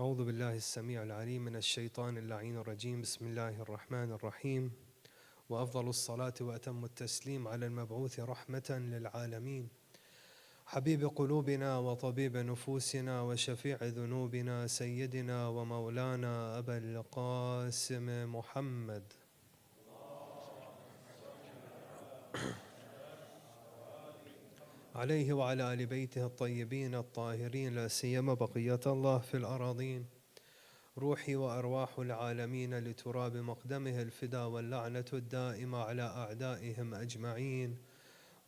أعوذ بالله السميع العليم من الشيطان اللعين الرجيم. بسم الله الرحمن الرحيم، وأفضل الصلاة وأتم التسليم على المبعوث رحمة للعالمين، حبيب قلوبنا وطبيب نفوسنا وشفيع ذنوبنا، سيدنا ومولانا أبا القاسم محمد عليه وعلى آل بيته الطيبين الطاهرين، لا سيما بقية الله في الأراضين. روحي وأرواح العالمين لتراب مقدمه الفدا، واللعنة الدائمة على أعدائهم أجمعين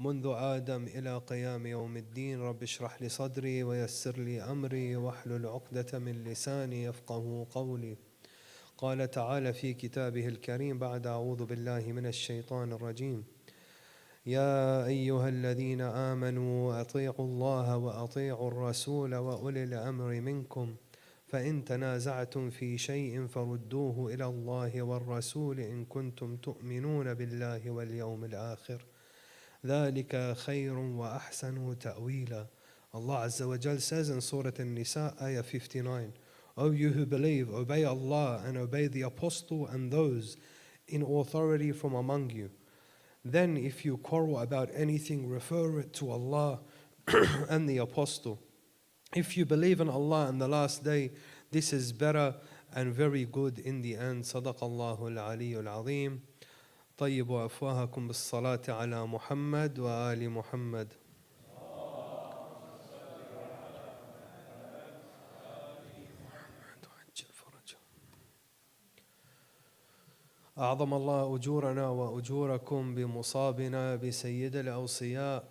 منذ آدم إلى قيام يوم الدين. رب اشرح لي صدري ويسر لي أمري واحلل عقدة من لساني يفقه قولي. قال تعالى في كتابه الكريم بعد أعوذ بالله من الشيطان الرجيم: يا أيها الذين آمنوا أطيعوا الله وأطيعوا الرسول وأولي الأمر منكم، فإن تنازعتم في شيء فردوه إلى الله والرسول إن كنتم تؤمنون بالله واليوم الآخر، ذلك خير وأحسن تأويلا. Allah Azza wa Jal says in Surah An-Nisa, Ayah 59, O you who believe, obey Allah and obey the Apostle and those in authority from among you. Then if you quarrel about anything, refer it to Allah and the Apostle. If you believe in Allah and the last day, this is better and very good in the end. صدق الله العلي العظيم. طيبوا أفواهكم بالصلاة على محمد وآل محمد. أعظم الله أجورنا وأجوركم بمصابنا بسيد الأوصياء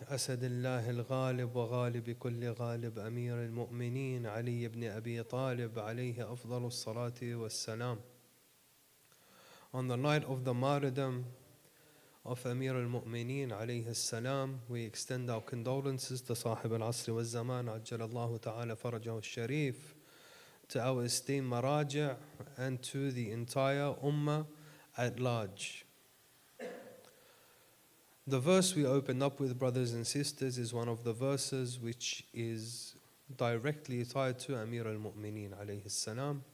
أسد الله الغالب وغالب كل غالب أمير المؤمنين علي بن أبي طالب عليه أفضل الصلاة والسلام. On the night of the martyrdom of Amir al-Mu'mineen alayhi salam, we extend our condolences to Sahib al-Asr wal-Zaman Ajjalallahu ta'ala farajahu al-Sharif, to our esteemed Maraja' and to the entire Ummah at large. The verse we opened up with, brothers and sisters, is one of the verses which is directly tied to Amir al-Mu'mineen alayhi salam.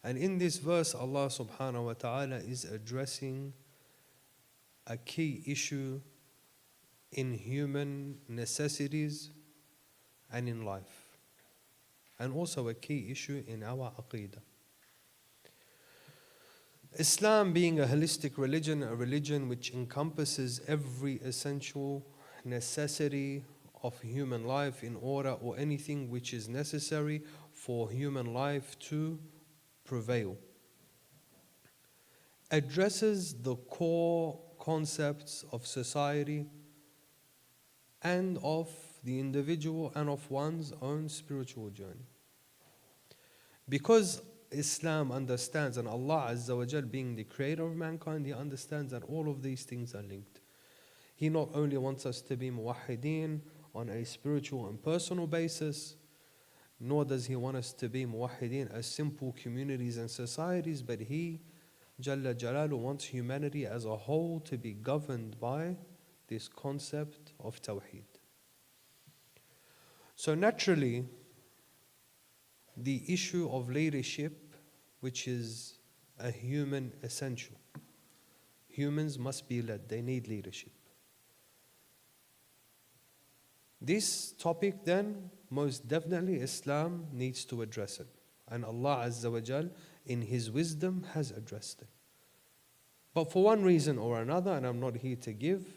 And in this verse, Allah subhanahu wa ta'ala is addressing a key issue in human necessities and in life, and also a key issue in our aqeedah. Islam being a holistic religion, a religion which encompasses every essential necessity of human life in order, or anything which is necessary for human life to prevail, addresses the core concepts of society and of the individual and of one's own spiritual journey. Because Islam understands, and Allah Azza wa Jal being the creator of mankind, He understands that all of these things are linked. He not only wants us to be muwahideen on a spiritual and personal basis, nor does He want us to be muwahideen as simple communities and societies, but He, Jalla Jalalu, wants humanity as a whole to be governed by this concept of Tawheed. So naturally, the issue of leadership, which is a human essential. Humans must be led, they need leadership. This topic then, most definitely Islam needs to address it. And Allah Azza wa Jal, in His wisdom, has addressed it. But for one reason or another, and I'm not here to give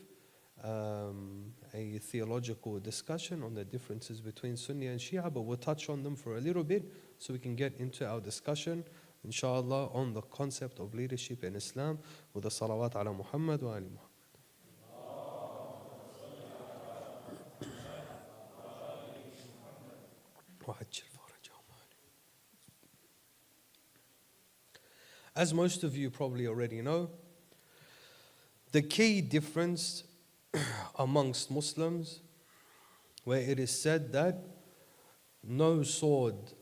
a theological discussion on the differences between Sunni and Shia, but we'll touch on them for a little bit so we can get into our discussion, inshallah, on the concept of leadership in Islam with the salawat ala Muhammad wa ali Muhammad. As most of you probably already know, the key difference amongst Muslims, where it is said that no sword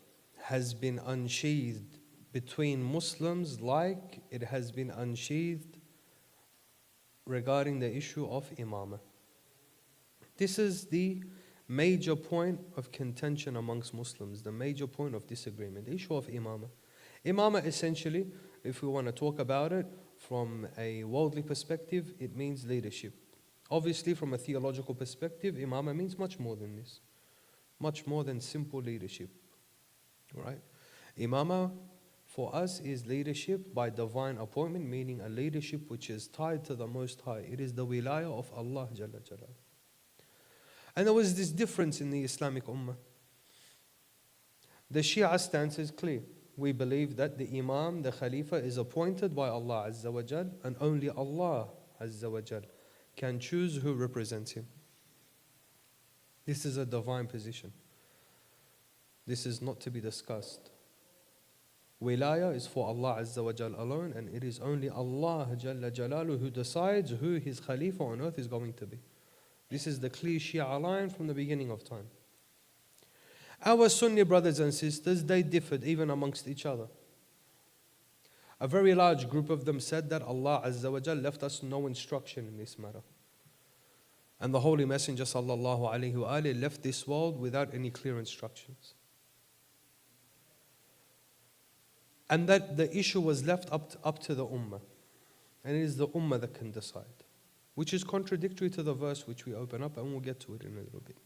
has been unsheathed between Muslims like it has been unsheathed regarding the issue of imamah. This is the major point of contention amongst Muslims, the major point of disagreement, the issue of imamah. Imamah essentially, if we want to talk about it from a worldly perspective, it means leadership. Obviously, from a theological perspective, imamah means much more than this. Much more than simple leadership. Right? Imamah for us is leadership by divine appointment, meaning a leadership which is tied to the Most High. It is the wilayah of Allah Jalla Jalal. And there was this difference in the Islamic Ummah. The Shia stance is clear. We believe that the Imam, the Khalifa, is appointed by Allah Azza wa Jal, and only Allah Azza wa Jal can choose who represents him. This is a divine position. This is not to be discussed. Wilayah is for Allah Azza wa Jal alone, and it is only Allah Jalla Jalalu who decides who his Khalifa on earth is going to be. This is the clear Shia line from the beginning of time. Our Sunni brothers and sisters, they differed even amongst each other. A very large group of them said that Allah Azza wa Jal left us no instruction in this matter. And the Holy Messenger sallallahu alaihi wasallam left this world without any clear instructions. And that the issue was left up to the Ummah. And it is the Ummah that can decide. Which is contradictory to the verse which we open up, and we'll get to it in a little bit.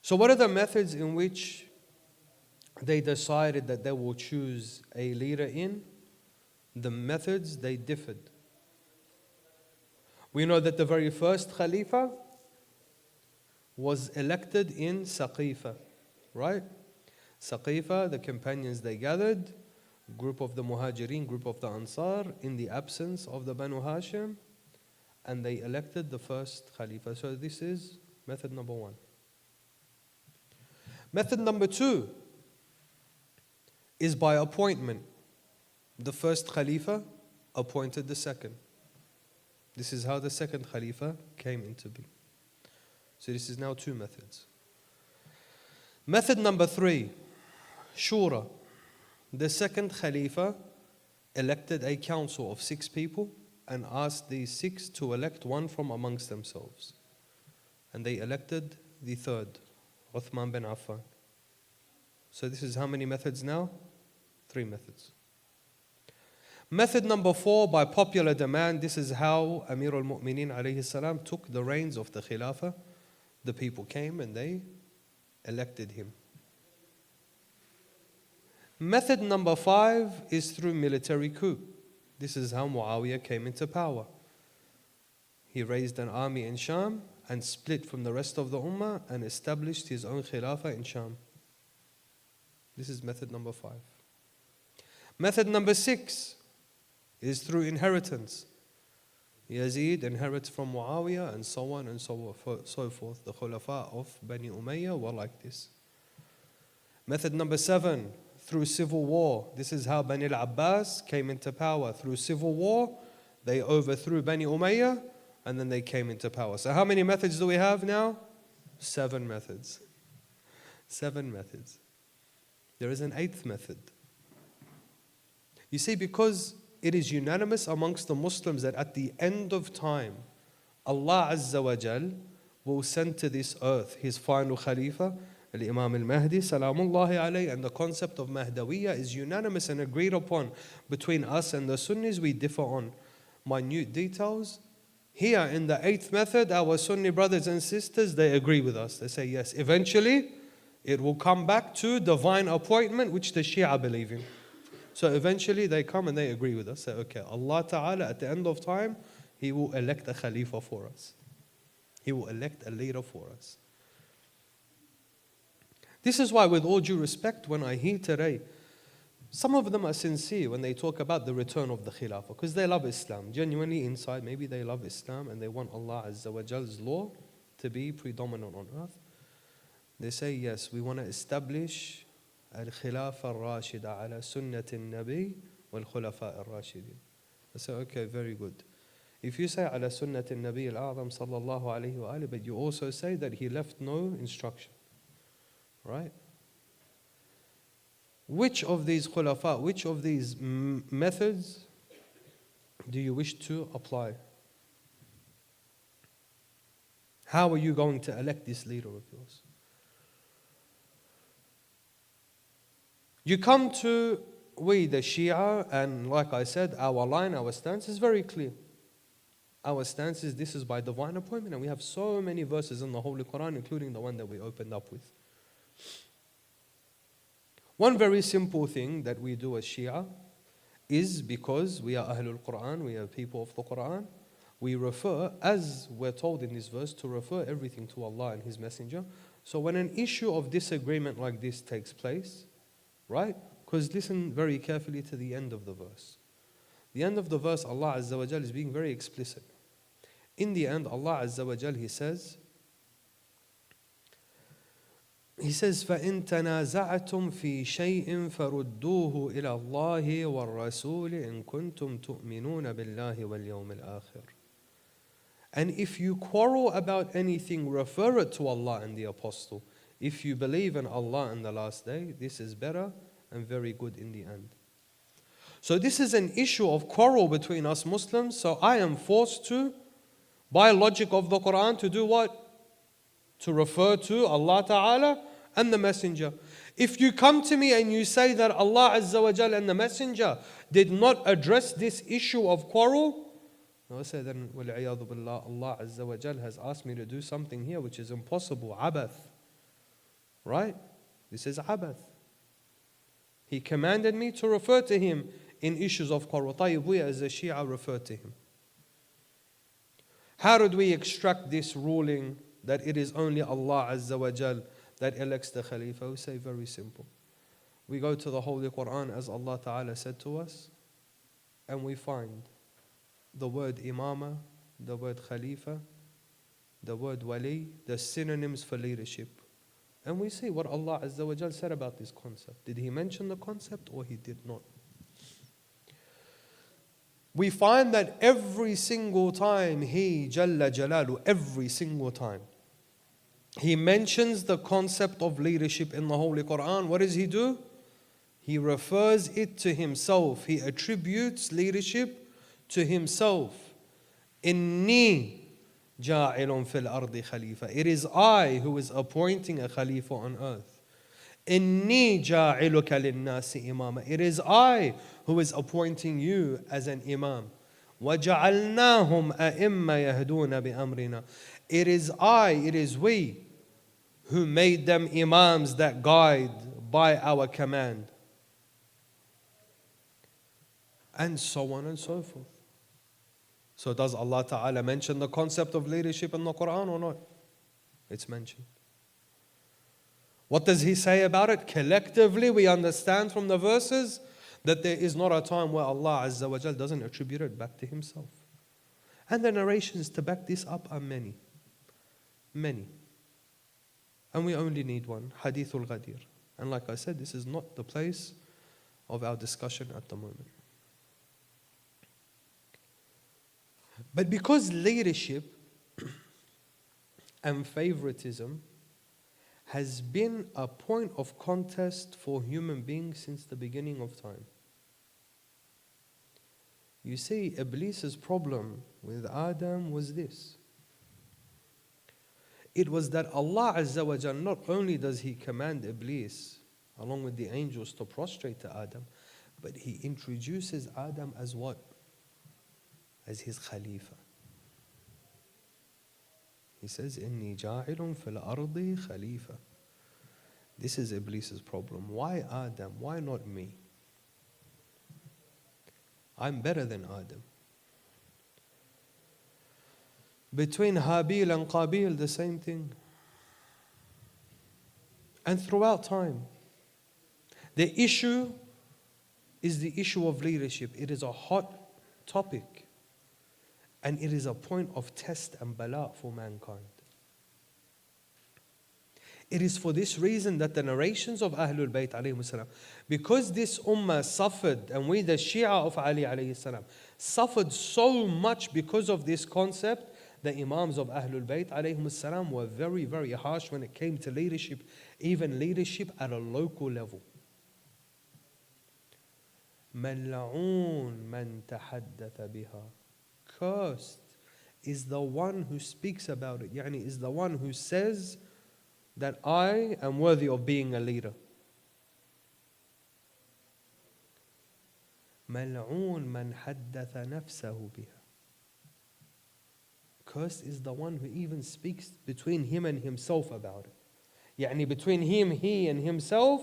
So what are the methods in which they decided that they will choose a leader in? The methods, they differed. We know that the very first Khalifa was elected in Saqifa, right? Saqifa, the companions, they gathered, group of the Muhajirin, group of the Ansar, in the absence of the Banu Hashim, and they elected the first Khalifa. So this is method number one. Method number two is by appointment. The first Khalifa appointed the second. This is how the second Khalifa came into being. So this is now two methods. Method number three, Shura. The second Khalifa elected a council of 6 people and asked these 6 to elect one from amongst themselves. And they elected the third, Uthman bin Affan. So this is how many methods now? 3 methods. Method number 4, by popular demand, this is how Amir al-Mu'mineen alayhi salam took the reins of the Khilafah. The people came and they elected him. Method number 5 is through military coup. This is how Muawiyah came into power. He raised an army in Sham and split from the rest of the Ummah and established his own Khilafah in Sham. This is method number 5. Method number 6 is through inheritance. Yazid inherits from Muawiyah and so on and so forth. The Khulafa of Bani Umayyah were like this. Method number 7, through civil war. This is how Bani al-Abbas came into power. Through civil war, they overthrew Bani Umayyah and then they came into power. So how many methods do we have now? 7 methods. 7 methods. There is an 8th method. You see, because it is unanimous amongst the Muslims that at the end of time, Allah Azza wa Jal will send to this earth His final Khalifa, Al-Imam Al-Mahdi, Salamullahi alayhi, and the concept of Mahdawiyya is unanimous and agreed upon between us and the Sunnis. We differ on minute details. Here in the 8th method, our Sunni brothers and sisters, they agree with us. They say, yes, eventually it will come back to divine appointment, which the Shia believe in. So eventually they come and they agree with us. Say, okay, Allah Ta'ala at the end of time, He will elect a Khalifa for us. He will elect a leader for us. This is why, with all due respect, when I hear today, some of them are sincere when they talk about the return of the Khilafah, because they love Islam. Genuinely inside, maybe they love Islam and they want Allah Azza wa Jal's law to be predominant on earth. They say, yes, we want to establish Al-Khilafah Al-Rashida ala Sunnat al-Nabi wal-Khulafa al-Rashidin. I say, okay, very good. If you say ala Sunnat al-Nabi al-A'zam sallallahu alayhi wa alihi, but you also say that he left no instruction. Right? Which of these khulafa, which of these methods do you wish to apply? How are you going to elect this leader of yours? You come to we, the Shia, and like I said, our line, our stance is very clear. Our stance is this is by divine appointment, and we have so many verses in the Holy Quran, including the one that we opened up with. One very simple thing that we do as Shia is, because we are Ahlul Quran, we are people of the Quran, we refer, as we're told in this verse, to refer everything to Allah and His Messenger. So when an issue of disagreement like this takes place, right? Because listen very carefully to the end of the verse. The end of the verse, Allah Azza wa Jal is being very explicit. In the end, Allah Azza wa Jal, He says, فَإِن تَنَازَعْتُمْ فِي شَيْءٍ فَرُدُّوهُ إِلَى اللَّهِ وَالرَّسُولِ إِن كُنتُمْ تُؤْمِنُونَ بِاللَّهِ وَالْيَوْمِ الْآخِرِ. And if you quarrel about anything, refer it to Allah and the Apostle. If you believe in Allah and the last day, this is better and very good in the end. So this is an issue of quarrel between us Muslims. So I am forced to, by logic of the Quran, to do what? To refer to Allah Ta'ala and the Messenger. If you come to me and you say that Allah Azza wa Jal and the Messenger did not address this issue of quarrel, I say then, وَالْعِيَاذُ بِاللَّهِ, Allah Azza wa Jal has asked me to do something here which is impossible, abath. Right? This is abath. He commanded me to refer to Him in issues of quarrel. طيب, we as a Shia refer to Him. How did we extract this ruling that it is only Allah Azza wa Jal that elects the Khalifa? We say very simple. We go to the Holy Quran as Allah Ta'ala said to us, and we find the word imama, the word khalifa, the word wali, the synonyms for leadership. And we see what Allah Azza wa Jal said about this concept. Did He mention the concept or He did not? We find that every single time He, Jalla Jalalu, every single time He mentions the concept of leadership in the Holy Quran, what does He do? He refers it to Himself. He attributes leadership to Himself. Inni ja'ilun fil ardi khalifa. It is I who is appointing a khalifa on earth. Inni ja'iluka linnasi imama. It is I who is appointing you as an imam. وَجَعَلْنَاهُمْ أَئِمَّ يَهْدُونَ بِأَمْرِنَا. It is I, it is we who made them imams that guide by our command. And so on and so forth. So does Allah Ta'ala mention the concept of leadership in the Quran or not? It's mentioned. What does He say about it? Collectively, we understand from the verses that there is not a time where Allah Azza wa Jal doesn't attribute it back to Himself. And the narrations to back this up are many. Many. And we only need one, Hadithul Ghadir. And like I said, this is not the place of our discussion at the moment. But because leadership and favoritism has been a point of contest for human beings since the beginning of time. You see, Iblis's problem with Adam was this. It was that Allah Azza wa Jal, not only does He command Iblis along with the angels to prostrate to Adam, but He introduces Adam as what? As His Khalifa. He says, Inni ja'ilun fil ardi khalifa. This is Iblis's problem. Why Adam? Why not me? I'm better than Adam. Between Habil and Qabil, the same thing. And throughout time, the issue is the issue of leadership. It is a hot topic. And it is a point of test and bala for mankind. It is for this reason that the narrations of Ahlul Bayt alayhi salam, because this ummah suffered, and we the Shia of Ali alayhi salam, suffered so much because of this concept, the Imams of Ahlul Bayt alayhi salam were very, very harsh when it came to leadership, even leadership at a local level. مَلْعُونَ مَنْ تَحَدَّثَ بِهَا. Cursed is the one who speaks about it. Yani is the one who says that I am worthy of being a leader. ملعون من حدث نفسه بها. Cursed is the one who even speaks between him and himself about it. Yani between him, he and himself,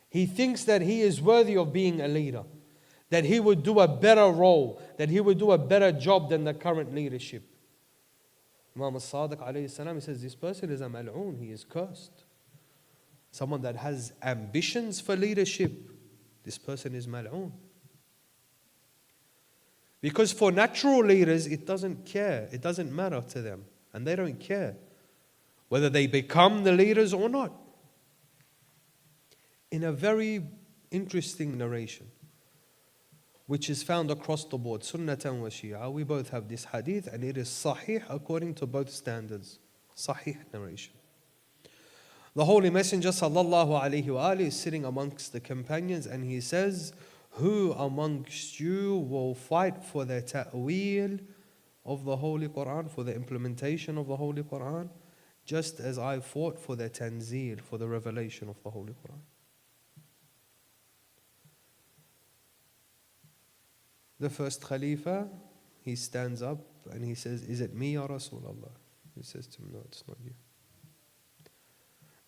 he thinks that he is worthy of being a leader, that he would do a better role, that he would do a better job than the current leadership. Imam al-Sadiq alayhi salam, he says, this person is a mal'oon, he is cursed. Someone that has ambitions for leadership, this person is mal'oon. Because for natural leaders, it doesn't care, it doesn't matter to them, and they don't care whether they become the leaders or not. In a very interesting narration, which is found across the board, Sunnatan wa Shia, we both have this hadith, and it is sahih according to both standards. Sahih narration. The Holy Messenger sallallahu alaihi wasallam is sitting amongst the companions, and he says, who amongst you will fight for the ta'weel of the Holy Quran, for the implementation of the Holy Quran, just as I fought for the tanzeel, for the revelation of the Holy Quran? The first Khalifa, he stands up and he says, is it me, Ya Rasulullah? He says to him, no, it's not you.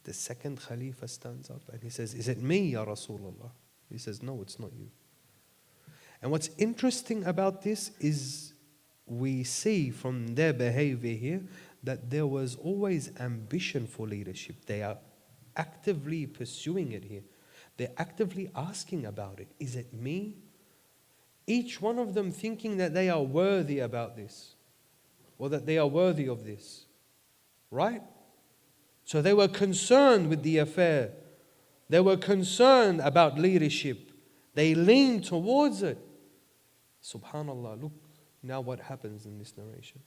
The second Khalifa stands up and he says, is it me, Ya Rasulullah? He says, no, it's not you. And what's interesting about this is we see from their behavior here that there was always ambition for leadership. They are actively pursuing it here. They're actively asking about it. Is it me? Each one of them thinking that they are worthy about this, or that they are worthy of this. Right? So they were concerned with the affair. They were concerned about leadership. They leaned towards it. Subhanallah, look now what happens in this narration.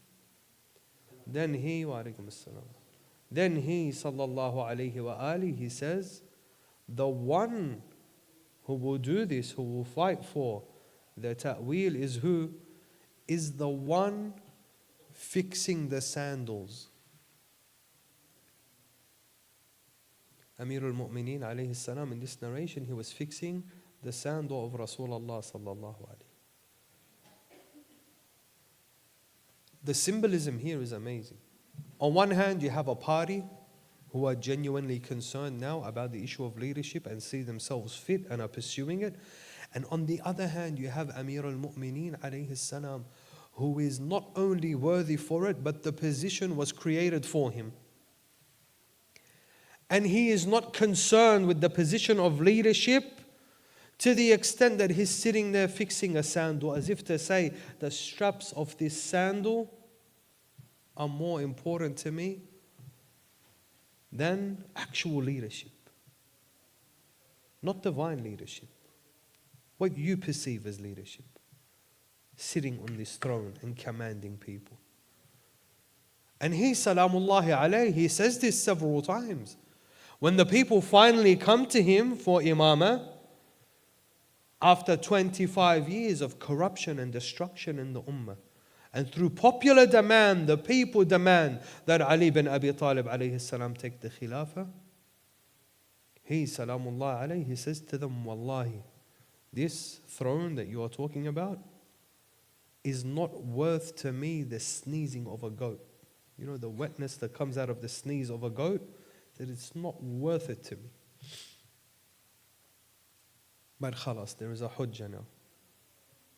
Then he, wa alaikum assalam. Then he, sallallahu alayhi wa ali, he says, the one who will do this, who will fight for the ta'weel is who? Is the one fixing the sandals. Amir al-Mu'mineen alayhi salam, in this narration, he was fixing the sandal of Rasulullah sallallahu alayhi. The symbolism here is amazing. On one hand, you have a party who are genuinely concerned now about the issue of leadership and see themselves fit and are pursuing it. And on the other hand, you have Amir al-Mu'mineen alayhi salam, who is not only worthy for it, but the position was created for him. And he is not concerned with the position of leadership to the extent that he's sitting there fixing a sandal, as if to say, the straps of this sandal are more important to me than actual leadership. Not divine leadership. What you perceive as leadership. Sitting on this throne and commanding people. And he, salamullahi alayhi, he says this several times. When the people finally come to him for imamah, after 25 years of corruption and destruction in the ummah, and through popular demand, the people demand that Ali bin Abi Talib alayhi salam take the khilafah. He, salamullah alayhi, he says to them, wallahi, this throne that you are talking about is not worth to me the sneezing of a goat. You know, the wetness that comes out of the sneeze of a goat, that it's not worth it to me. But khalas, there is a hujjah now.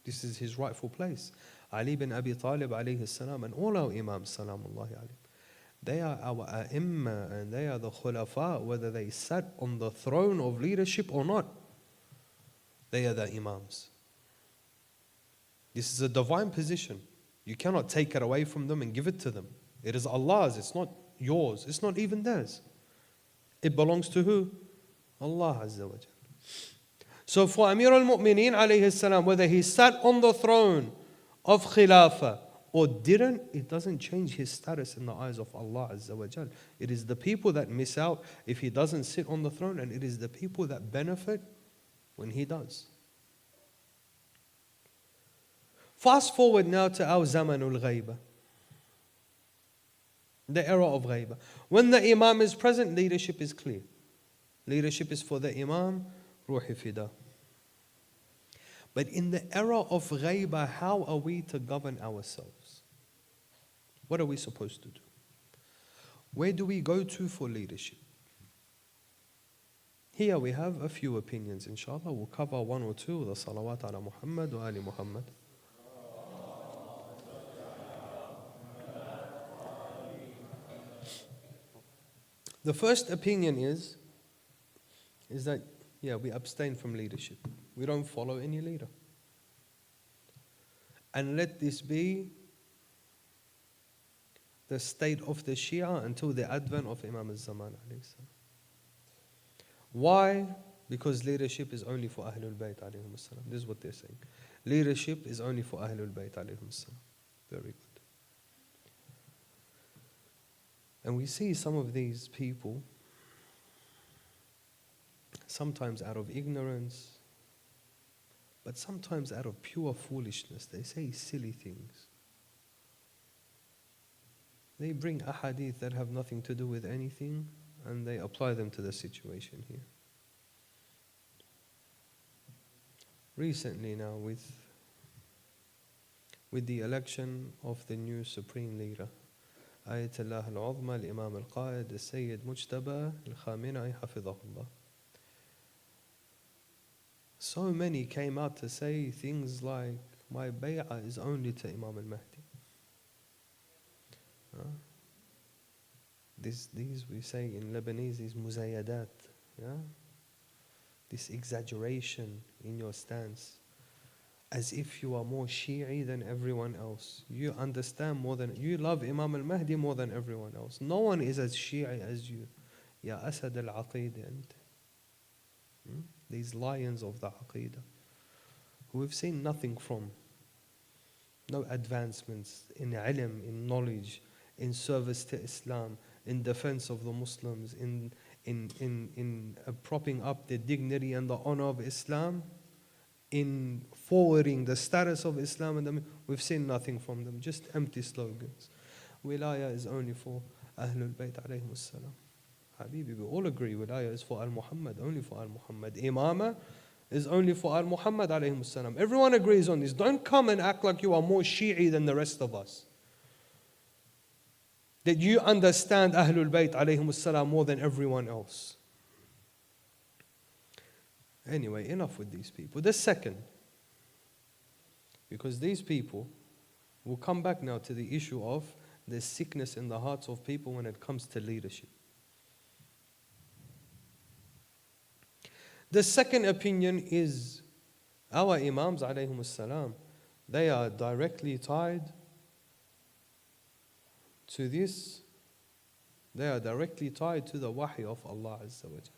This is his rightful place. Ali bin Abi Talib alayhi salam and all our imams salamullahi alayhim, they are our a'imma and they are the khulafa, whether they sat on the throne of leadership or not. They are the imams. This is a divine position. You cannot take it away from them and give it to them. It is Allah's, it's not yours, it's not even theirs. It belongs to who? Allah Azza wa Jalla. So for Amir al-Mu'mineen alayhi salam, whether he sat on the throne of Khilafah or didn't, it doesn't change his status in the eyes of Allah Azza wa Jalla. It is the people that miss out if he doesn't sit on the throne, and it is the people that benefit when he does. Fast forward now to our Zamanul Ghaiba. The era of ghaiba. When the Imam is present, leadership is clear. Leadership is for the Imam, ruhi fida. But in the era of ghaiba, how are we to govern ourselves? What are we supposed to do? Where do we go to for leadership? Here we have a few opinions, inshallah. We'll cover one or two, the salawat ala Muhammad wa ali Muhammad. The first opinion is that, we abstain from leadership. We don't follow any leader. And let this be the state of the Shia until the advent of Imam al-Zaman. Why? Because leadership is only for Ahlul Bayt. This is what they're saying. Leadership is only for Ahlul Bayt. Very good. And we see some of these people, sometimes out of ignorance, but sometimes out of pure foolishness, they say silly things. They bring ahadith that have nothing to do with anything, and they apply them to the situation here. Recently now, with the election of the new supreme leader, Ayatollah al-Uzma, al-Imam al-Qaid, al-Sayyid Mujtaba al-Khamenei, hafidhahullah. So many came out to say things like, my bay'ah is only to Imam al-Mahdi. These we say in Lebanese, these muzayadat. This exaggeration in your stance, as if you are more Shi'i than everyone else. You understand more than, you love Imam al-Mahdi more than everyone else. No one is as Shi'i as you. Ya Asad al-Aqeedah ant. These lions of the Aqeedah, who we've seen nothing from. No advancements in ilm, in knowledge, in service to Islam, in defense of the Muslims, in propping up the dignity and the honor of Islam, in forwarding the status of Islam, and we've seen nothing from them, just empty slogans. Wilaya is only for Ahlul Bayt alayhim as-salam. Habibi, we all agree Wilaya is for Al-Muhammad, only for Al-Muhammad. Imama is only for Al-Muhammad alayhim as-salam. Everyone agrees on this. Don't come and act like you are more Shi'i than the rest of us. That you understand Ahlul Bayt alayhim as-salam more than everyone else. Anyway, enough with these people. The second, because these people will come back now to the issue of the sickness in the hearts of people when it comes to leadership. The second opinion is our Imams alayhim as-salam, they are directly tied to this. They are directly tied to the wahy of Allah Azza wa Jalla.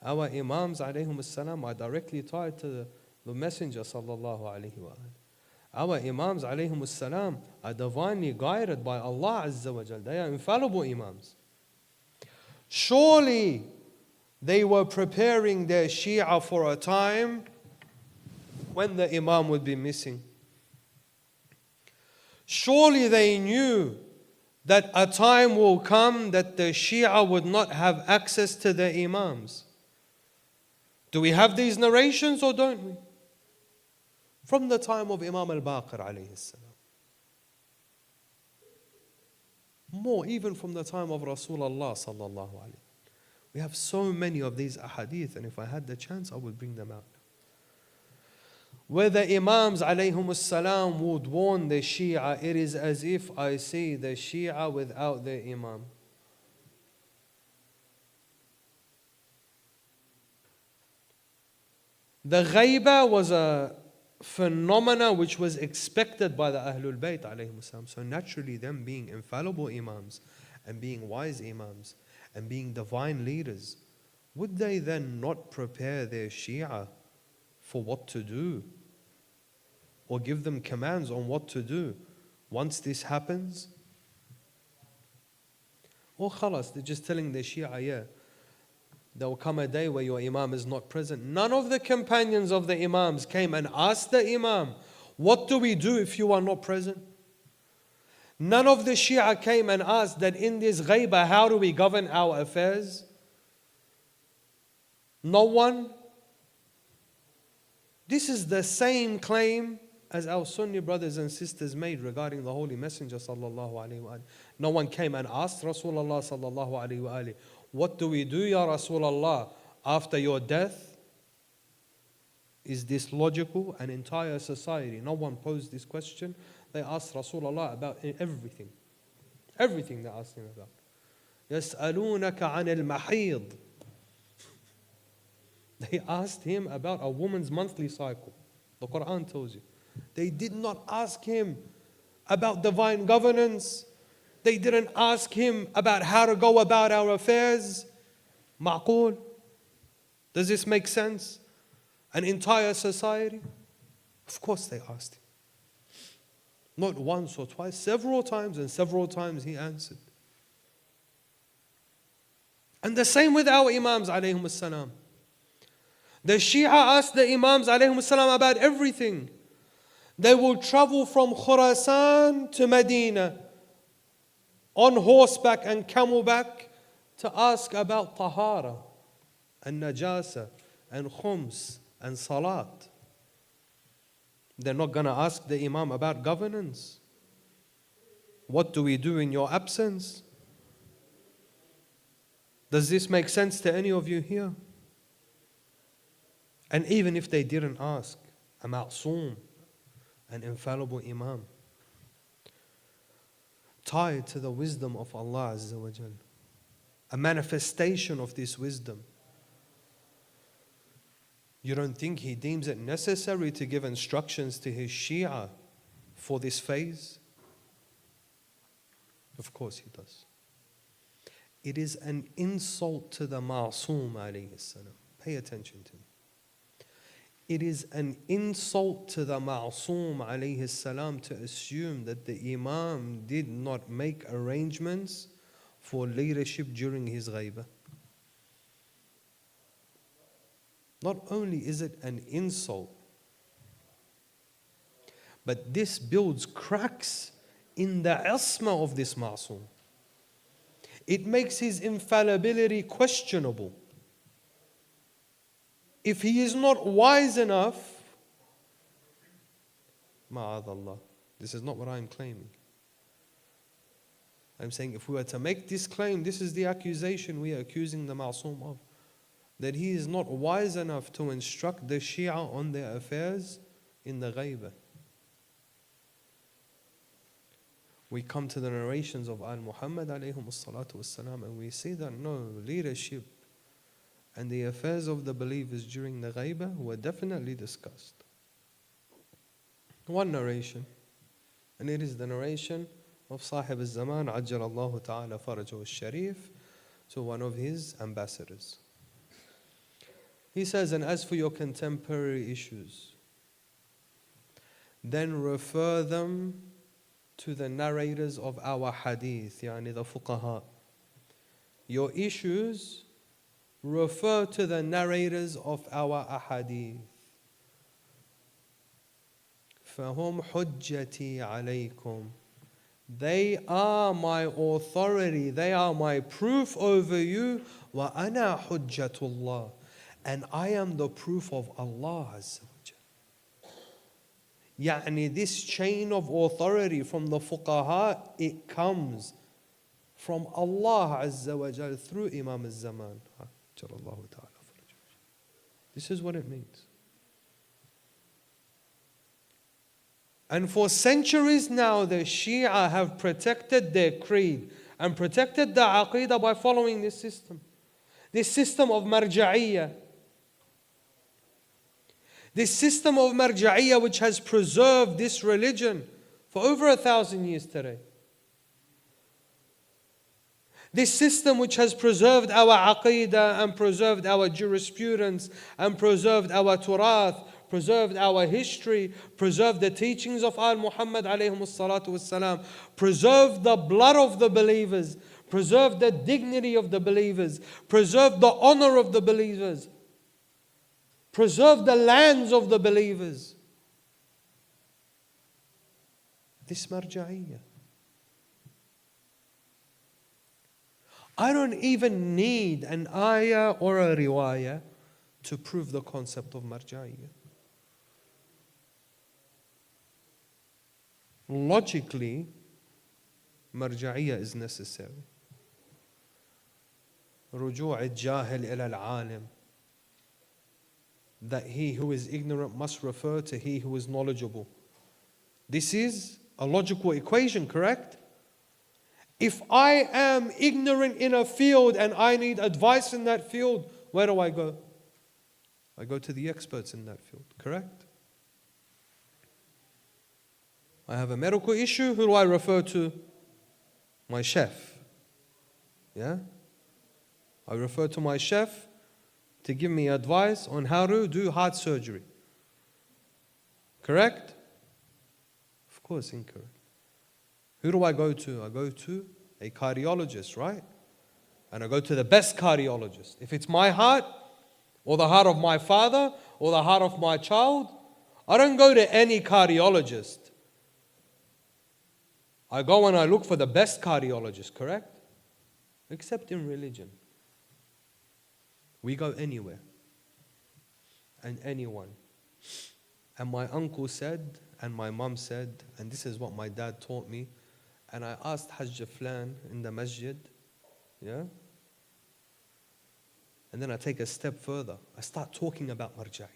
Our Imams alayhim as-salam are directly tied to the Messenger sallallahu alayhi wa sallam. Our Imams alayhim as-salam are divinely guided by Allah Azza wa Jalla. They are infallible Imams. Surely they were preparing their Shia for a time when the Imam would be missing. Surely they knew that a time will come that the Shia would not have access to the Imams. Do we have these narrations or don't we? From the time of Imam al-Baqir alayhi salam. More, even from the time of Rasulullah sallallahu alayhi. We have so many of these ahadith, and if I had the chance, I would bring them out. Where the Imams alayhum as-salam would warn the Shia, it is as if I see the Shia without their Imam. The ghaiba was a phenomena which was expected by the Ahlul Bayt alayhim as-salam. So naturally, them being infallible Imams and being wise Imams and being divine leaders, would they then not prepare their Shia for what to do, or give them commands on what to do once this happens? Or khalas, they're just telling their Shia, there will come a day where your Imam is not present. None of the companions of the Imams came and asked the Imam, what do we do if you are not present? None of the Shia came and asked that in this ghaibah, how do we govern our affairs? No one. This is the same claim as our Sunni brothers and sisters made regarding the Holy Messenger sallallahu alaihi wasallam. No one came and asked Rasulullah sallallahu alaihi wasallam, what do we do, Ya Rasulullah, after your death? Is this logical? An entire society, no one posed this question. They asked Rasulullah about everything. Everything they asked him about. يَسْأَلُونَكَ عَنِ الْمَحِيضِ. They asked him about a woman's monthly cycle. The Quran tells you. They did not ask him about divine governance. They didn't ask him about how to go about our affairs. Ma'qul? Does this make sense? An entire society? Of course they asked him. Not once or twice, several times, and several times he answered. And the same with our Imams alayhim as-salam. The Shia asked the Imams alayhim as-salam about everything. They will travel from Khurasan to Medina on horseback and camelback to ask about tahara and najasa and khums and salat. They're not going to ask the Imam about governance. What do we do in your absence? Does this make sense to any of you here? And even if they didn't ask, a ma'soom, an infallible Imam, tied to the wisdom of Allah Azza wa Jal, a manifestation of this wisdom. You don't think he deems it necessary to give instructions to his Shia for this phase? Of course he does. It is an insult to the Ma'soom alayhi salam. Pay attention to me. It is an insult to the Ma'soom alayhi salam to assume that the Imam did not make arrangements for leadership during his ghaibah. Not only is it an insult, but this builds cracks in the isma of this Ma'soom. It makes his infallibility questionable. If he is not wise enough, ma'adallah, this is not what I'm claiming. I'm saying if we were to make this claim, this is the accusation we are accusing the Ma'soom of. That he is not wise enough to instruct the Shia on their affairs in the ghaibah. We come to the narrations of Al-Muhammad alayhim as-salatu was-salam, and we see that no, leadership and the affairs of the believers during the ghaibah were definitely discussed. One narration, and it is the narration of Sahib al-Zaman Ajjalallahu ta'ala farajahu al-Sharif, to one of his ambassadors. He says, and as for your contemporary issues, then refer them to the narrators of our hadith, yani the fuqaha. Your issues, refer to the narrators of our ahadith. فَهُمْ حُجَّتِي عَلَيْكُمْ. They are my authority, they are my proof over you. وَأَنَا حُجَّةُ اللَّهِ. And I am the proof of Allah Azza wa Jal. Yani this chain of authority from the fuqaha, it comes from Allah Azza wa Jal through Imam al-Zaman. This is what it means. And for centuries now, the Shia have protected their creed and protected the aqidah by following this system of marja'iyah. This system of marja'iyah which has preserved this religion for over 1,000 years today. This system which has preserved our aqidah and preserved our jurisprudence and preserved our turath, preserved our history, preserved the teachings of Al-Muhammad alayhim as-salatu was-salam, preserved the blood of the believers, preserved the dignity of the believers, preserved the honor of the believers, preserved the lands of the believers. This marja'iyah. I don't even need an ayah or a riwayah to prove the concept of marja'iyah. Logically, marja'iyah is necessary. رجوع الجاهل إلى العالم. That he who is ignorant must refer to he who is knowledgeable. This is a logical equation, correct? If I am ignorant in a field and I need advice in that field, where do I go? I go to the experts in that field, correct? I have a medical issue, who do I refer to? My chef. Yeah? I refer to my chef to give me advice on how to do heart surgery. Correct? Of course, incorrect. Who do I go to? I go to a cardiologist, right? And I go to the best cardiologist. If it's my heart, or the heart of my father, or the heart of my child, I don't go to any cardiologist. I go and I look for the best cardiologist, correct? Except in religion. We go anywhere and anyone. And my uncle said, and my mum said, and this is what my dad taught me, and I asked Hajj Flan in the masjid, yeah? And then I take a step further. I start talking about marja'iyah.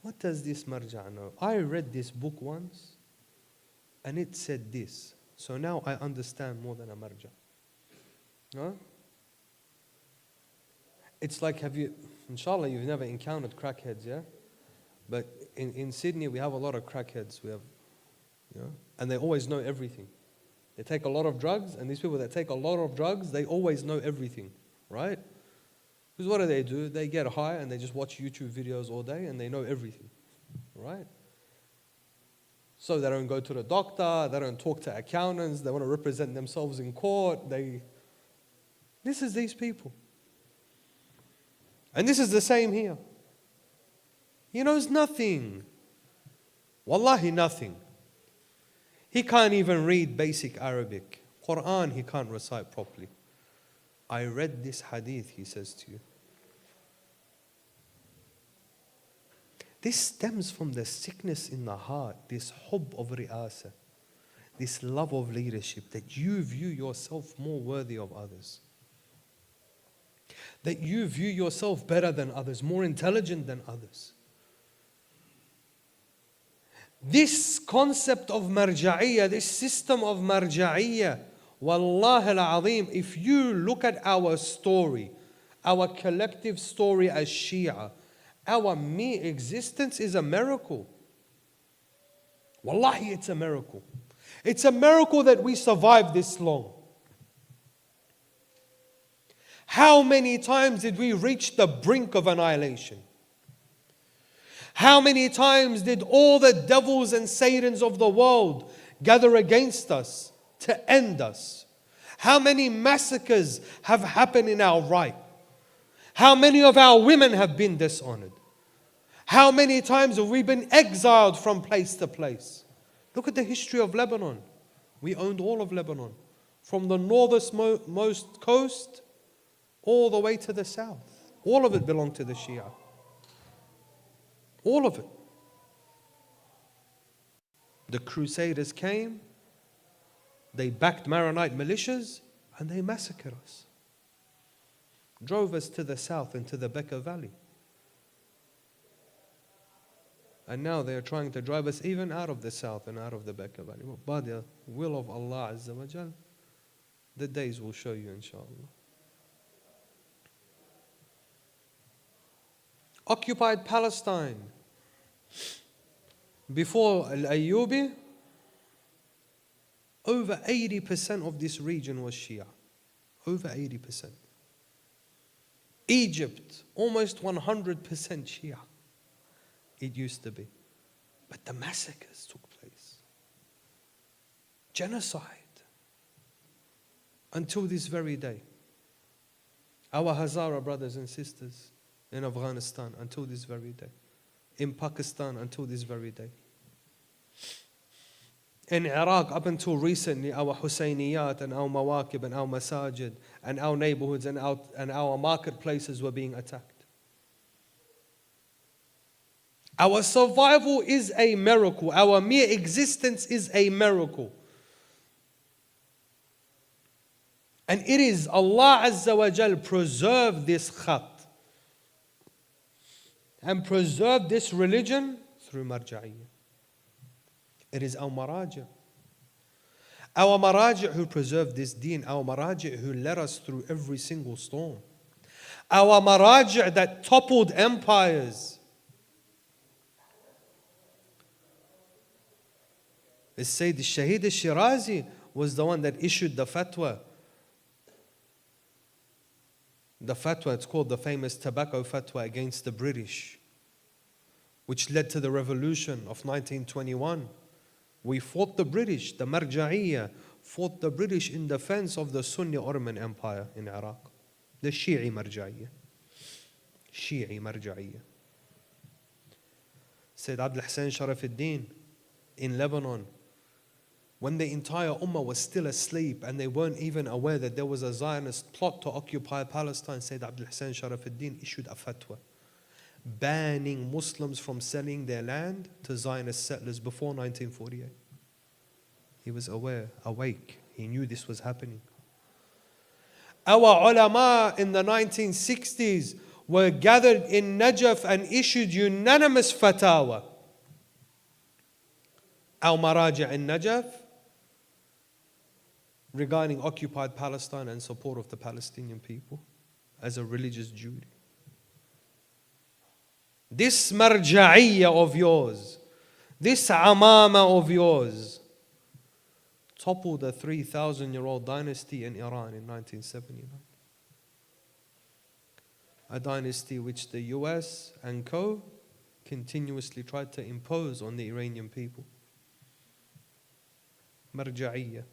What does this marja' know? I read this book once, and it said this. So now I understand more than a marja'. Huh? It's like, inshallah, you've never encountered crackheads, yeah? But in Sydney, we have a lot of crackheads. We have, and they always know everything. They take a lot of drugs, and these people that take a lot of drugs, they always know everything, right? Because what do? They get high and they just watch YouTube videos all day and they know everything, right? So they don't go to the doctor, they don't talk to accountants, they want to represent themselves in court. This is these people. And this is the same here. He knows nothing. Wallahi, nothing. He can't even read basic Arabic. Quran, he can't recite properly. I read this hadith, he says to you. This stems from the sickness in the heart, this hubb of ri'asa, this love of leadership, that you view yourself more worthy of others. That you view yourself better than others, more intelligent than others. This concept of marja'iyah, this system of marja'iyah, Wallahi al-Azim, if you look at our story, our collective story as Shia, our mere existence is a miracle. Wallahi, it's a miracle. It's a miracle that we survived this long. How many times did we reach the brink of annihilation? How many times did all the devils and Satans of the world gather against us to end us? How many massacres have happened in our right? How many of our women have been dishonored? How many times have we been exiled from place to place? Look at the history of Lebanon. We owned all of Lebanon, from the northernmost coast all the way to the south. All of it belonged to the Shia. All of it. The Crusaders came, they backed Maronite militias, and they massacred us. Drove us to the south into the Bekaa Valley. And now they are trying to drive us even out of the south and out of the Bekaa Valley. By the will of Allah Azza wa Jal, the days will show you, inshallah. Occupied Palestine. Before Al-Ayyubi, over 80% of this region was Shia. Over 80%. Egypt, almost 100% Shia. It used to be. But the massacres took place. Genocide. Until this very day. Our Hazara brothers and sisters in Afghanistan, until this very day. In Pakistan, until this very day. In Iraq, up until recently, our Husayniyat and our Mawakib and our Masajid and our neighborhoods and our marketplaces were being attacked. Our survival is a miracle. Our mere existence is a miracle. And it is Allah Azza wa Jal preserved this khat and preserved this religion through marja'iyah. It is our maraji'. Our maraji' who preserved this deen. Our maraji' who led us through every single storm. Our maraji' that toppled empires. The Sayyid al-Shaheed al-Shirazi was the one that issued the fatwa. The fatwa, it's called the famous tobacco fatwa against the British, which led to the revolution of 1921. We fought the British, the Marja'iyya fought the British in defense of the Sunni Ottoman Empire in Iraq. The Shi'i Marja'iyya. Shi'i Marja'iyya. Sayyid Abdul Hussein Sharafuddin in Lebanon, when the entire Ummah was still asleep and they weren't even aware that there was a Zionist plot to occupy Palestine, Sayyid Abdul Hussein Sharafuddin issued a fatwa banning Muslims from selling their land to Zionist settlers before 1948. He was aware, awake. He knew this was happening. Our ulama in the 1960s were gathered in Najaf and issued unanimous fatawa. Our maraji' in Najaf regarding occupied Palestine and support of the Palestinian people as a religious duty. This marja'iyya of yours, this amama of yours, toppled a 3,000-year-old dynasty in Iran in 1979. A dynasty which the US and co continuously tried to impose on the Iranian people. Marja'iyya.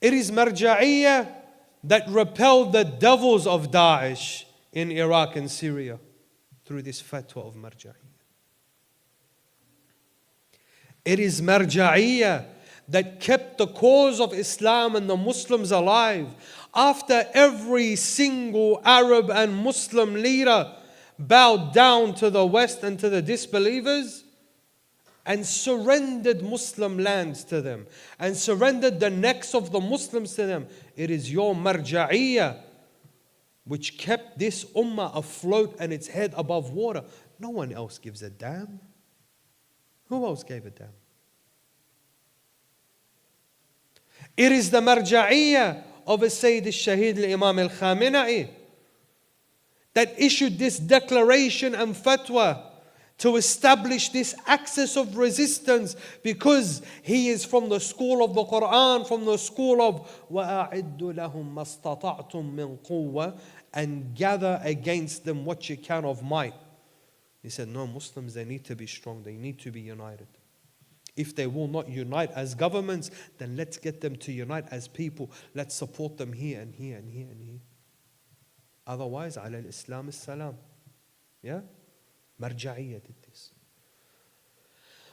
It is marja'iyya that repelled the devils of Daesh in Iraq and Syria through this fatwa of marja'iyya. It is marja'iyya that kept the cause of Islam and the Muslims alive after every single Arab and Muslim leader bowed down to the West and to the disbelievers and surrendered Muslim lands to them and surrendered the necks of the Muslims to them. It is your marja'iyya which kept this ummah afloat and its head above water. No one else gives a damn. Who else gave a damn? It is the marja'iyya of a Sayyid al-Shaheed al-Imam al-Khamenei that issued this declaration and fatwa to establish this axis of resistance, because he is from the school of the Quran, from the school of وَأَعِدُّ لَهُمْ مَا اسْتَطَعْتُم مِّن قُوَّةٍ, and gather against them what you can of might. He said, no, Muslims, they need to be strong, they need to be united. If they will not unite as governments, then let's get them to unite as people. Let's support them here and here and here and here. Otherwise, ala al-Islam as-salam. Yeah? Marja'iyya did this.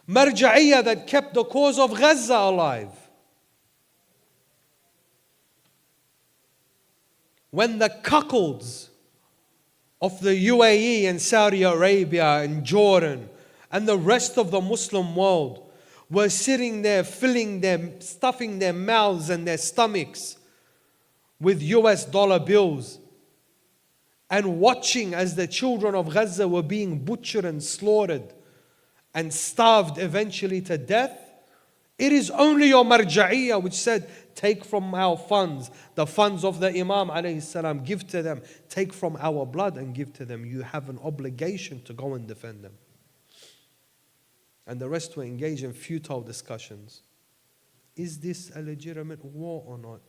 Marja'iyya that kept the cause of Gaza alive. When the cuckolds of the UAE and Saudi Arabia and Jordan and the rest of the Muslim world were sitting there stuffing their mouths and their stomachs with US dollar bills and watching as the children of Gaza were being butchered and slaughtered and starved eventually to death, it is only your marja'iyya which said, take from our funds, the funds of the Imam alayhi salam, give to them. Take from our blood and give to them. You have an obligation to go and defend them. And the rest were engaged in futile discussions. Is this a legitimate war or not?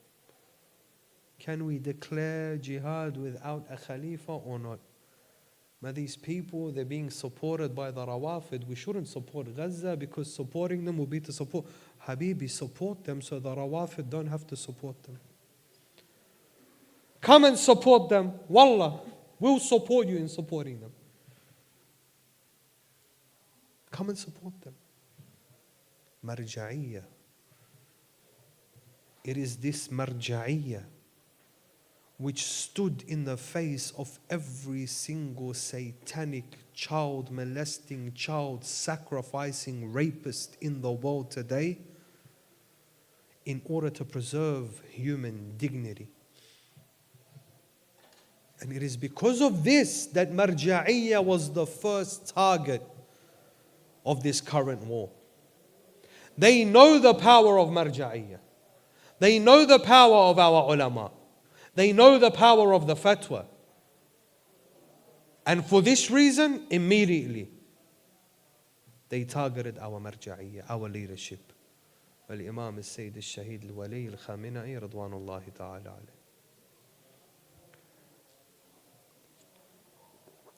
Can we declare jihad without a khalifa or not? But these people, they're being supported by the Rawafid. We shouldn't support Gaza because supporting them will be to support. Habibi, support them so the Rawafid don't have to support them. Come and support them. Wallah, we'll support you in supporting them. Come and support them. Marja'iyya. It is this marja'iyya which stood in the face of every single satanic, child molesting, child sacrificing rapist in the world today in order to preserve human dignity. And it is because of this that Marja'iyya was the first target of this current war. They know the power of Marja'iyya. They know the power of our ulama. They know the power of the fatwa. And for this reason, immediately, they targeted our Marja'iyya, our leadership. Al-Imam al-Sayyid al-Shahid al-Wali al-Khamenei radwanullahi ta'ala alayh.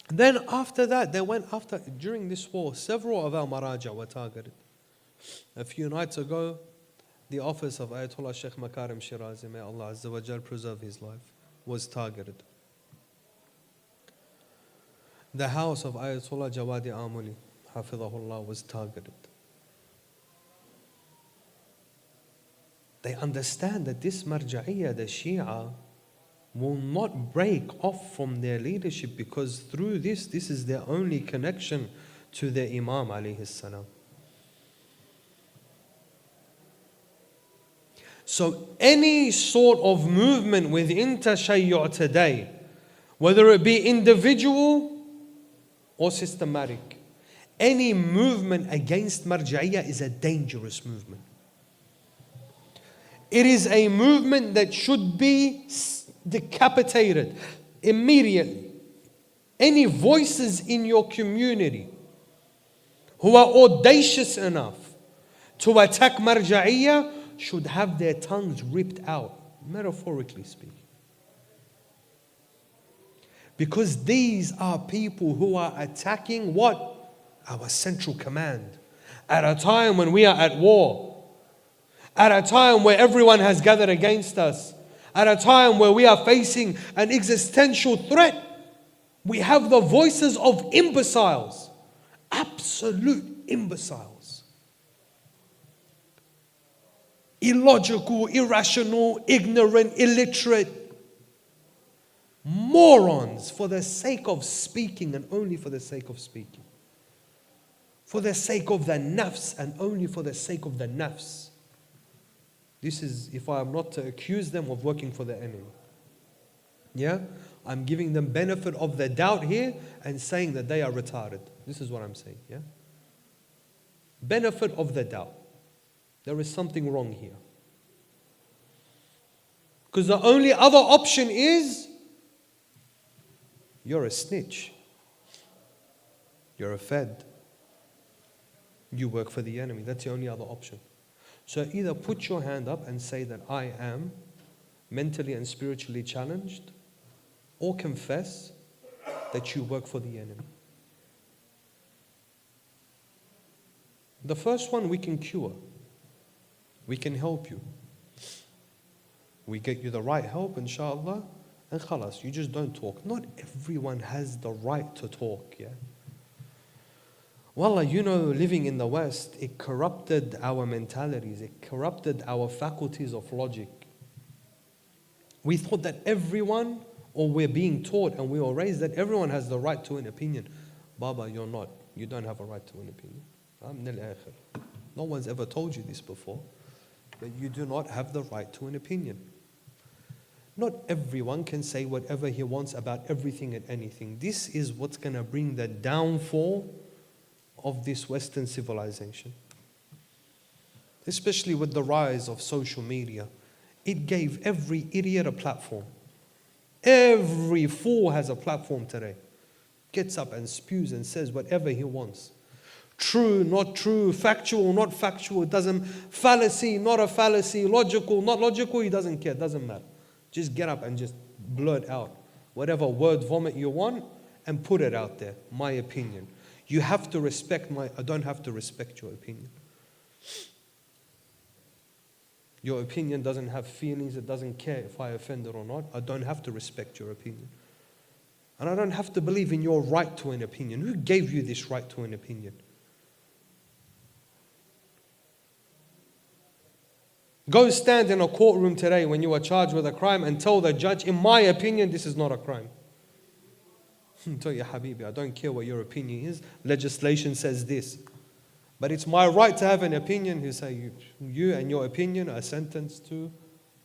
Then after that, during this war, several of our Maraja were targeted. A few nights ago, the office of Ayatollah Sheikh Makarim Shirazi, may Allah Azza wa Jal preserve his life, was targeted. The house of Ayatollah Jawadi Amuli, Hafidhahullah, was targeted. They understand that this Marja'iyya, the Shia, will not break off from their leadership, because through this is their only connection to their Imam alayhi salam. So any sort of movement within Tashayyu' today, whether it be individual or systematic, any movement against Marja'iyya is a dangerous movement. It is a movement that should be decapitated immediately. Any voices in your community who are audacious enough to attack Marja'iyya should have their tongues ripped out, metaphorically speaking. Because these are people who are attacking what? Our central command. At a time when we are at war. At a time where everyone has gathered against us. At a time where we are facing an existential threat. We have the voices of imbeciles. Absolute imbeciles. Illogical, irrational, ignorant, illiterate morons for the sake of speaking and only for the sake of speaking. For the sake of the nafs and only for the sake of the nafs. This is if I am not to accuse them of working for the enemy. Yeah? I'm giving them benefit of the doubt here and saying that they are retarded. This is what I'm saying. Yeah? Benefit of the doubt. There is something wrong here. Because the only other option is you're a snitch. You're a fed. You work for the enemy. That's the only other option. So either put your hand up and say that I am mentally and spiritually challenged, or confess that you work for the enemy. The first one we can cure. We can help you. We get you the right help, inshallah, and khalas, you just don't talk. Not everyone has the right to talk, yeah? Wallah, living in the West, it corrupted our mentalities, it corrupted our faculties of logic. We thought that everyone, or we're being taught and we were raised that everyone has the right to an opinion. Baba, you're not. You don't have a right to an opinion. No one's ever told you this before. But you do not have the right to an opinion. Not everyone can say whatever he wants about everything and anything. This is what's going to bring the downfall of this Western civilization. Especially with the rise of social media. It gave every idiot a platform. Every fool has a platform today. Gets up and spews and says whatever he wants. True, not true, factual, not factual, it doesn't, fallacy, not a fallacy, logical, not logical, he doesn't care, it doesn't matter. Just get up and just blurt out whatever word vomit you want and put it out there, my opinion. You have to respect I don't have to respect your opinion. Your opinion doesn't have feelings, it doesn't care if I offend it or not. I don't have to respect your opinion. And I don't have to believe in your right to an opinion. Who gave you this right to an opinion? Go stand in a courtroom today when you are charged with a crime and tell the judge, in my opinion, this is not a crime. Tell you, Habibi, I don't care what your opinion is. Legislation says this. But it's my right to have an opinion. You say, you and your opinion are sentenced to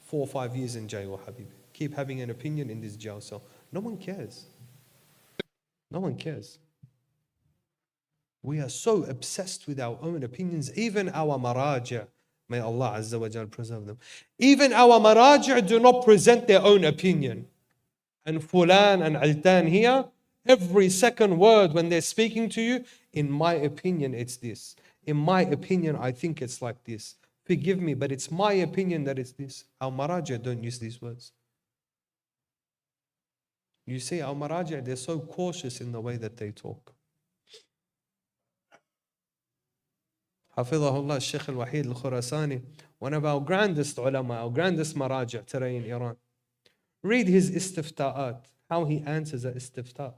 4 or 5 years in jail, Habibi. Keep having an opinion in this jail cell. No one cares. No one cares. We are so obsessed with our own opinions. Even our maraja', may Allah Azza wa Jal preserve them. Even our maraja' do not present their own opinion. And fulan and altan here, every second word when they're speaking to you, in my opinion it's this. In my opinion I think it's like this. Forgive me, but it's my opinion that it's this. Our maraja' don't use these words. You see, our maraja', they're so cautious in the way that they talk. Hafidhahullah, Shaykh al-Wahid al-Khurasani, one of our grandest ulama, our grandest maraja' today in Iran. Read his istifta'at, how he answers an istifta'.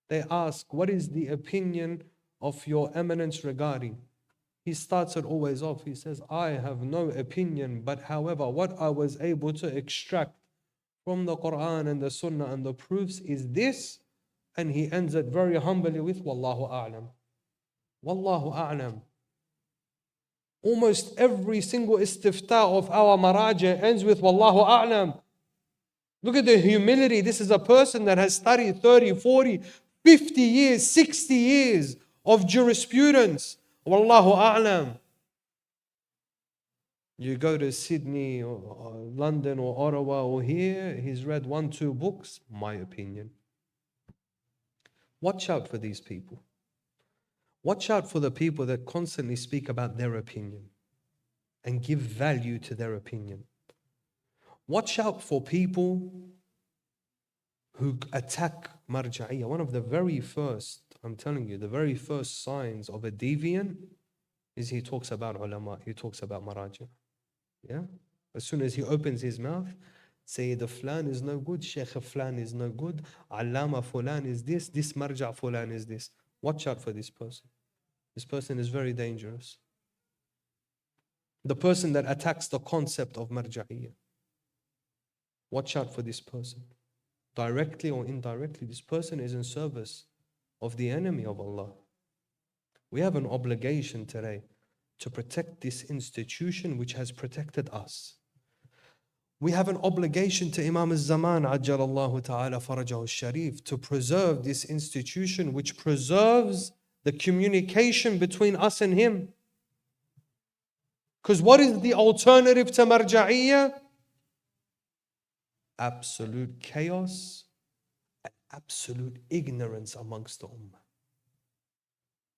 They ask, what is the opinion of your eminence regarding? He starts it always off. He says, I have no opinion, but however, what I was able to extract from the Quran and the Sunnah and the proofs is this. And he ends it very humbly with, Wallahu a'lam. Wallahu a'lam. Almost every single istiftah of our maraja' ends with Wallahu a'lam. Look at the humility. This is a person that has studied 30, 40, 50 years, 60 years of jurisprudence. Wallahu a'lam. You go to Sydney or London or Ottawa or here, he's read 1, 2 books, my opinion. Watch out for these people. Watch out for the people that constantly speak about their opinion and give value to their opinion. Watch out for people who attack marja'iyah. One of the very first, I'm telling you, the very first signs of a deviant is he talks about ulama, he talks about maraja'. Yeah? As soon as he opens his mouth, Sayyid Fulan is no good, Shaykh Fulan is no good, Allama Fulan is this marja' Fulan is this. Watch out for this person. This person is very dangerous. The person that attacks the concept of marja'iyah. Watch out for this person. Directly or indirectly, this person is in service of the enemy of Allah. We have an obligation today to protect this institution which has protected us. We have an obligation to Imam al-Zaman, Ajjalallahu ta'ala farajahu al-Sharif, to preserve this institution which preserves the communication between us and him. Because what is the alternative to marja'iyah? Absolute chaos and absolute ignorance amongst the ummah.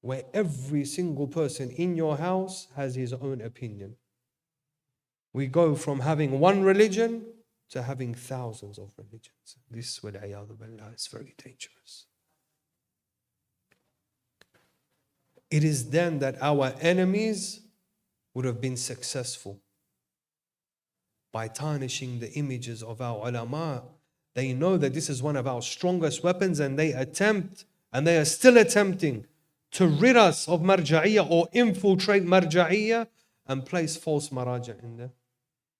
Where every single person in your house has his own opinion. We go from having one religion to having thousands of religions. This, wal-'iyadhu billah, is very dangerous. It is then that our enemies would have been successful by tarnishing the images of our ulama. They know that this is one of our strongest weapons, and they attempt, and they are still attempting, to rid us of marja'iyah or infiltrate marja'iyah and place false maraja' in there.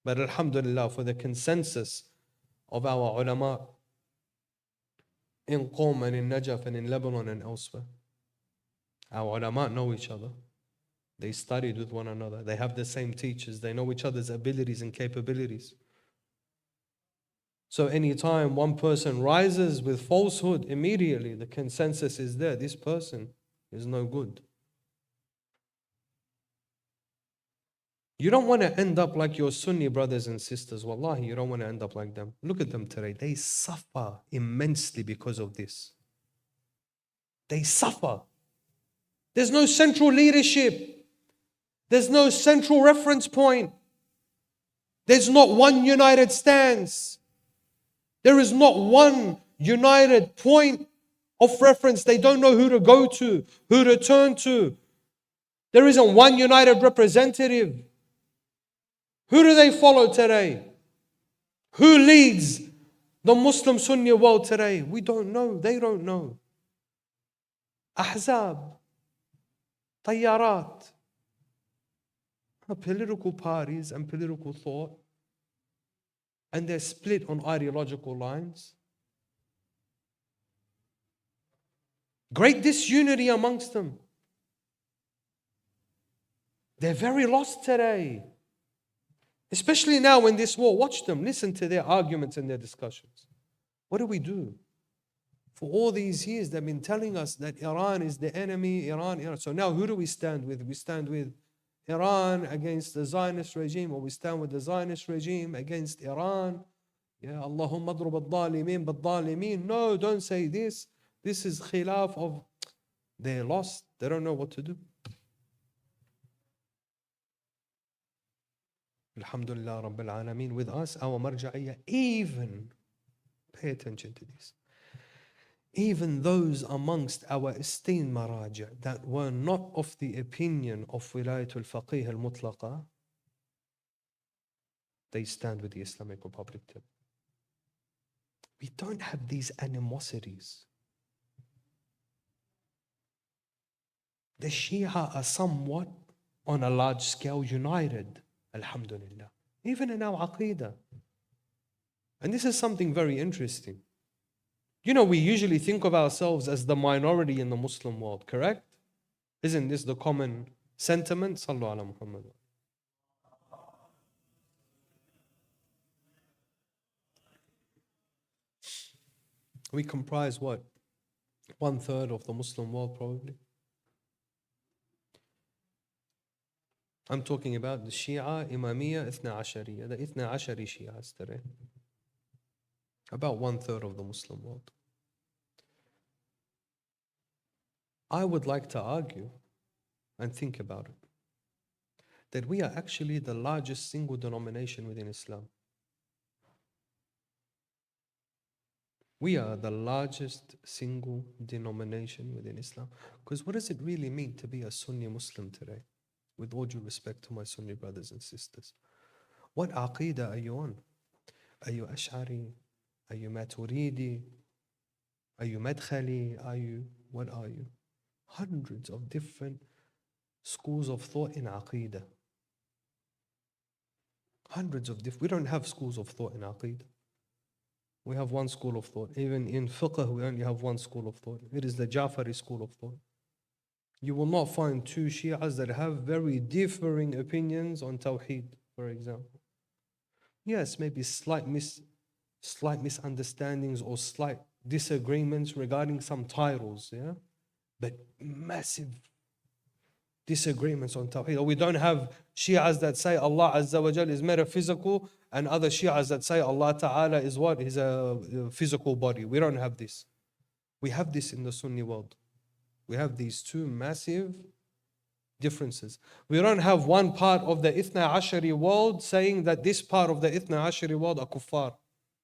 But alhamdulillah, for the consensus of our ulama in Qom and in Najaf and in Lebanon and elsewhere, our ulama know each other. They studied with one another. They have the same teachers. They know each other's abilities and capabilities. So anytime one person rises with falsehood, immediately the consensus is there. This person is no good. You don't want to end up like your Sunni brothers and sisters. Wallahi, you don't want to end up like them. Look at them today. They suffer immensely because of this. They suffer. There's no central leadership. There's no central reference point. There's not one united stance. There is not one united point of reference. They don't know who to go to, who to turn to. There isn't one united representative. Who do they follow today? Who leads the Muslim Sunni world today? We don't know. They don't know. Ahzab, Tayyarat. Political parties and political thought, and they're split on ideological lines. Great disunity amongst them. They're very lost today. Especially now in this war. Watch them. Listen to their arguments and their discussions. What do we do? For all these years, they've been telling us that Iran is the enemy, Iran. So now who do we stand with? We stand with Iran against the Zionist regime, or we stand with the Zionist regime against Iran. Yeah, Allahumma adrub al-dhalimin bal-dhalimin. No, don't say this. This is khilaf of... They're lost. They don't know what to do. Alhamdulillah Rabbil Alameen. With us, our marja'iyya, even, pay attention to this, even those amongst our esteemed maraja that were not of the opinion of Wilayatul Faqih al-Mutlaqa, they stand with the Islamic Republic too. We don't have these animosities. The Shia are somewhat, on a large scale, united, alhamdulillah, even in our aqeedah. And this is something very interesting. You know, we usually think of ourselves as the minority in the Muslim world, correct? Isn't this the common sentiment? Sallu ala Muhammad. We comprise what? 1/3 of the Muslim world, probably. I'm talking about the Shia, Imamiyya, Ithna Ashariya, the Ithna Ashari Shias today. About 1/3 of the Muslim world. I would like to argue and think about it, that we are actually the largest single denomination within Islam. We are the largest single denomination within Islam. Because what does it really mean to be a Sunni Muslim today? With all due respect to my Sunni brothers and sisters. What aqeedah are you on? Are you Ash'ari? Are you Maturidi? Are you Madkhali? What are you? Hundreds of different schools of thought in aqeedah. We don't have schools of thought in aqeedah. We have one school of thought. Even in fiqh, we only have one school of thought. It is the Jafari school of thought. You will not find two Shias that have very differing opinions on Tawheed, for example. Yes, maybe slight misunderstandings or slight disagreements regarding some titles, yeah? But massive disagreements on Tawheed. Or we don't have Shias that say Allah Azza wa Jal is metaphysical, and other Shias that say Allah Ta'ala is what? Is a physical body. We don't have this. We have this in the Sunni world. We have these two massive differences. We don't have one part of the Ithna Ashari world saying that this part of the Ithna Ashari world are kuffar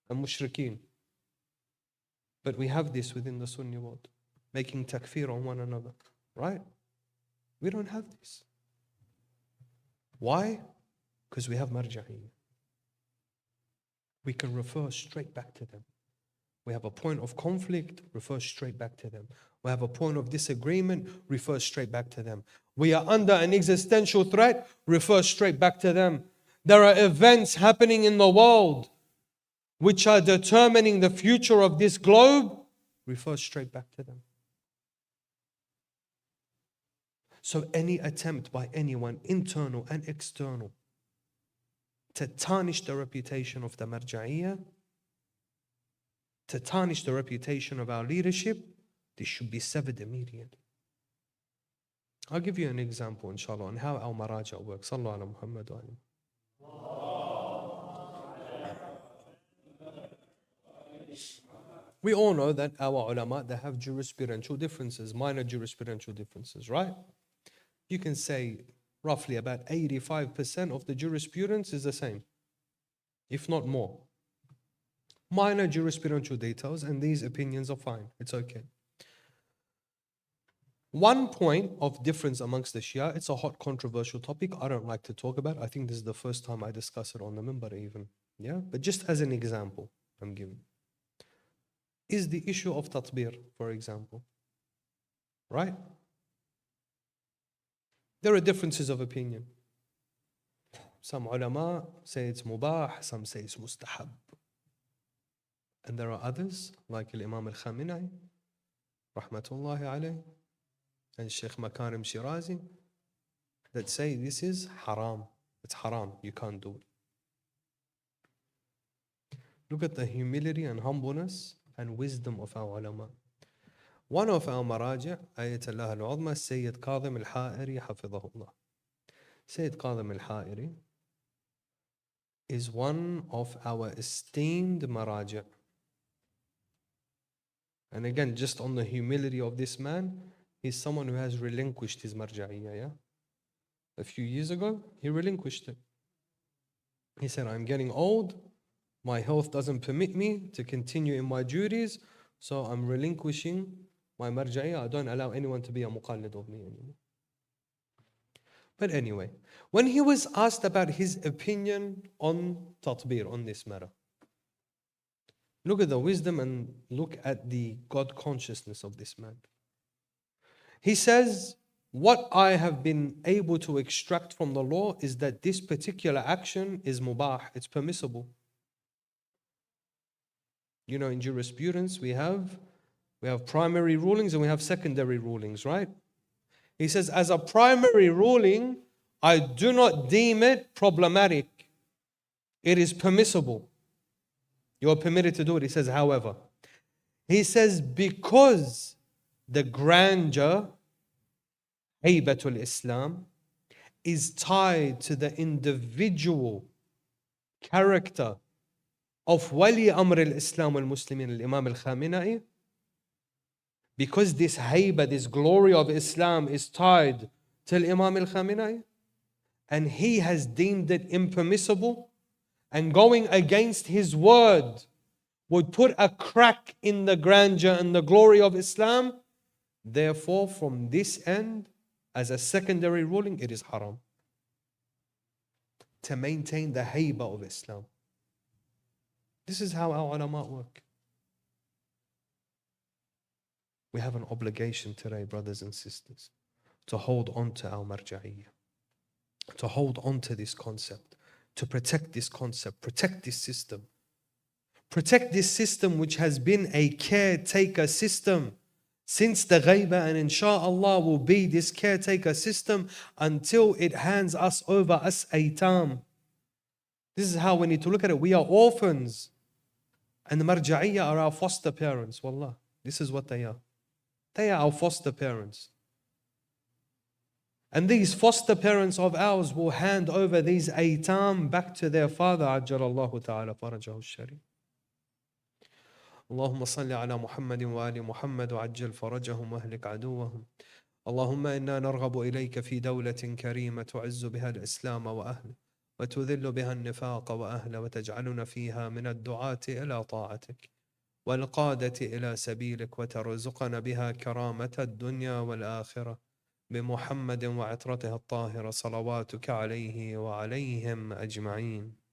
and mushrikeen. But we have this within the Sunni world, making takfir on one another, right? We don't have this. Why? Because we have marja'iyya. We can refer straight back to them. We have a point of conflict, refer straight back to them. We have a point of disagreement, refer straight back to them. We are under an existential threat, refer straight back to them. There are events happening in the world which are determining the future of this globe, refer straight back to them. So any attempt by anyone, internal and external, to tarnish the reputation of the marja'iyya, to tarnish the reputation of our leadership, this should be severed immediately. I'll give you an example, inshallah, on how our maraja works. Sallallahu ala Muhammad wa alayhi. We all know that our ulama, they have jurisprudential differences, minor jurisprudential differences, right? You can say roughly about 85% of the jurisprudence is the same, if not more. Minor jurisprudential details, and these opinions are fine. It's okay. One point of difference amongst the Shia, it's a hot controversial topic I don't like to talk about. I think this is the first time I discuss it on the minbar even. Yeah, but just as an example I'm giving. Is the issue of tatbir, for example. Right? There are differences of opinion. Some ulama say it's mubah, some say it's mustahab. And there are others, like Imam Al-Khamenei, rahmatullahi alayh, and Sheikh Makarim Shirazi, that say this is haram. It's haram, you can't do it. Look at the humility and humbleness and wisdom of our ulama. One of our maraji', Ayat Allah al-Uzma, Sayyid Qadim al-Ha'iri, hafidhahullah. Sayyid Qadim al-Ha'iri is one of our esteemed maraji'. And again, just on the humility of this man, he's someone who has relinquished his marja'iyya, yeah? A few years ago, he relinquished it. He said, I'm getting old, my health doesn't permit me to continue in my duties, so I'm relinquishing my marja'iyya. I don't allow anyone to be a muqallid of me anymore. But anyway, when he was asked about his opinion on tatbir, on this matter, look at the wisdom and look at the God consciousness of this man. He says, what I have been able to extract from the law is that this particular action is mubah, it's permissible. You know, in jurisprudence, we have primary rulings and we have secondary rulings, right? He says, as a primary ruling, I do not deem it problematic. It is permissible. You are permitted to do it. He says, however, he says, because the grandeur, Haybatul Islam, is tied to the individual character of Wali Amr al-Islam al-Muslimin, al-Imam al-Khamenei, because this hayba, this glory of Islam is tied to Imam al-Khamenei, and he has deemed it impermissible, and going against his word would put a crack in the grandeur and the glory of Islam. Therefore, from this end, as a secondary ruling, it is haram to maintain the hayba of Islam. This is how our ulama work. We have an obligation today, brothers and sisters, to hold on to our marja'iyya, to hold on to this concept, to protect this concept, protect this system. Protect this system which has been a caretaker system since the ghaiba, and insha'Allah will be this caretaker system until it hands us over as aitam. This is how we need to look at it. We are orphans, and the marja'iyya are our foster parents. Wallah, this is what they are. They are our foster parents. And these foster parents of ours will hand over these aitam back to their father, ajjalallahu ta'ala farajahu al-sharif. اللهم صل على محمد وآل محمد وعجل فرجهم واهلك عدوهم. اللهم إنا نرغب إليك في دولة كريمة تعز بها الإسلام وأهله وتذل بها النفاق وأهله وتجعلنا فيها من الدعاة إلى طاعتك والقادة إلى سبيلك وترزقنا بها كرامة الدنيا والآخرة بمحمد وعطرته الطاهرة صلواتك عليه وعليهم أجمعين.